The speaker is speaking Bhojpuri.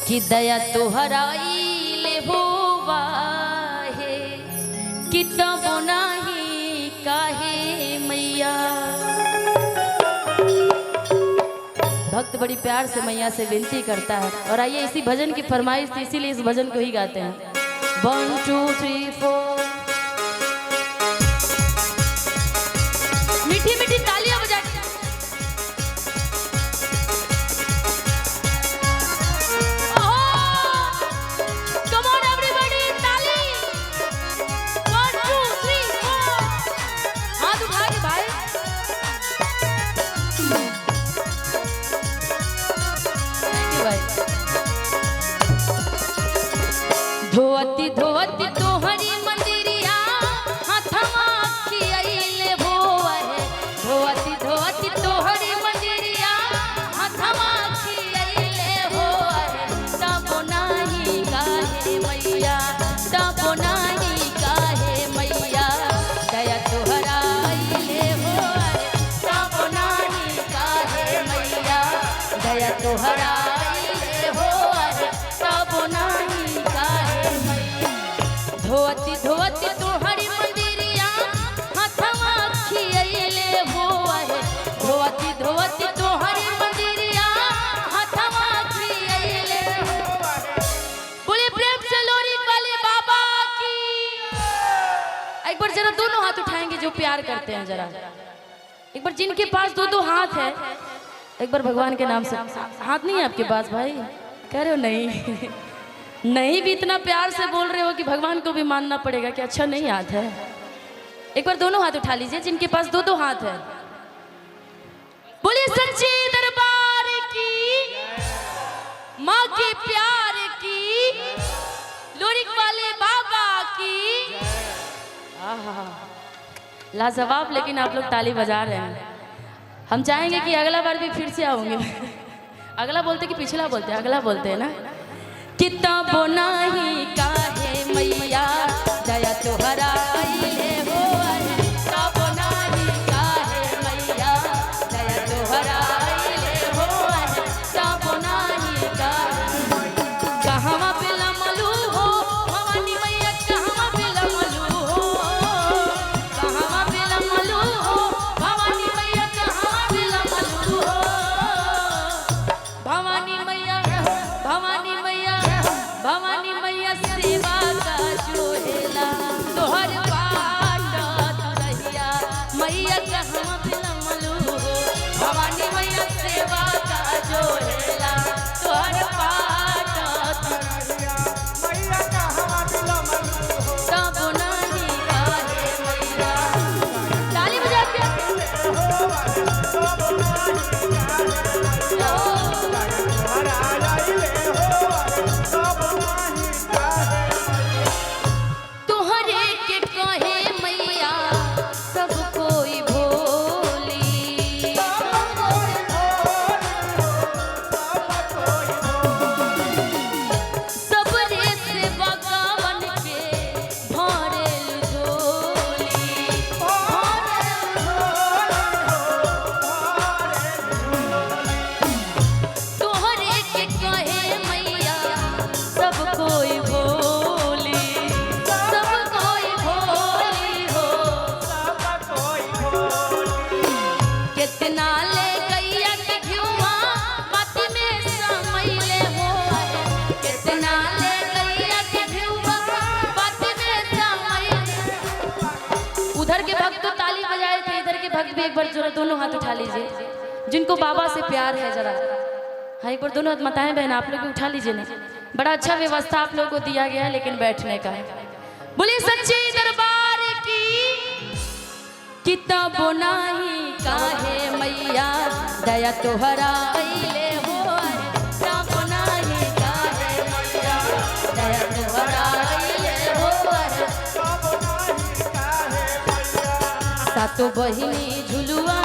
कि दया तोहराई ले होवा है कि तब नाही काहे मैया। भक्त बड़ी प्यार से मैया से विनती करता है। और आइए इसी भजन की फरमाइश थी, इसीलिए इस भजन को ही गाते हैं। 1 2 3 4 मीठी मीठी तालियां बजा के कम ऑन एवरीबॉडी, ताली 1 2 3 4 हाथ उठा के भाई। थैंक यू भाई। धोती धोती तोहरी मंदिरिया हाथवा खियाइले होवा है। धोती धोती तोहरी मंदिरिया हाथवा खियाइले होवा है। तब नाही काहे मैया, तब नाही काहे मैया, दया तोहराइले होवा है। तब नाही काहे मैया, दया तोहराइले होवा है। तब नाही काहे मैया। धोती धोती तोहरी मंदिरिया हाथवा खियाइले होवा है। धोती धोती तोहरी मंदिरिया हाथवा खियाइले होवा है। बोले प्रेम से लोरी वाले बाबा की। एक बार जरा दोनों हाथ उठाएंगे जो प्यार करते हैं, जरा एक बार जिनके पास दो दो हाथ है, एक बार भगवान के नाम से। हाथ नहीं है आपके पास भाई? कह रहे हो नहीं? नहीं भी इतना प्यार से बोल रहे हो कि भगवान को भी मानना पड़ेगा कि अच्छा नहीं हाथ है। एक बार दोनों हाथ उठा लीजिए जिनके पास दो दो हाथ है। बोलिए सच्चे दरबार की, माँ के प्यार की, लोरिक वाले बाबा की। आहा लाजवाब। लेकिन आप लोग ताली बजा रहे हैं। हम चाहेंगे कि अगला बार भी फिर से आओगे। अगला बोलते कि पिछला बोलते? अगला बोलते हैं ना। किताब नाही काहे मैया, दया तोहराइले होवा है। किताब नाही काहे मैया, दया तोहराइले होवा है। किताब नाही काहे कहवा पे लमलू हो भवानी मैया, कहवा पे लमलू हो, कहवा पे लमलू हो भवानी मैया, कहवा पे लमलू हो। भवानी मैया, भवानी मैया, भवानी मैया सेवा का जोहेला तोहर बाट रहिया मैया, कहवा पे लमलू हो। भवानी मैया सेवा का जोहेला तोहर बाट रहिया मैया, कहवा पे लमलू हो। तब नाही काहे मैया। ताली बजा के तोहरे के कहे मैया सब कोई भोली। सबरे से भगवान के भरेल झोली। तोहरे के कहे मैया सब कोई भोली, सब कोई भोली हो। कितना ले गैया के घिउआ बाती में समैले होवा है। कितना ले गैया के घिउआ बाती में समैले। उधर के भक्त तो ताली बजाए थे, इधर के भक्त भी एक बार जरा दोनों हाथ उठा लीजिए जिनको बाबा से प्यार है। जरा हाँ एक बार दोनों हाथ मताएं बहन आप लोग भी उठा लीजिए ना। बड़ा अच्छा व्यवस्था आप लोगों को दिया गया है, लेकिन बैठने का है। बोलिए सच्चे दरबार की। किताब नाही काहे मैया, दया तोहराइले होवा है। किताब नाही काहे मैया, दया तोहराइले होवा है। सातो बहिनी झुलुआ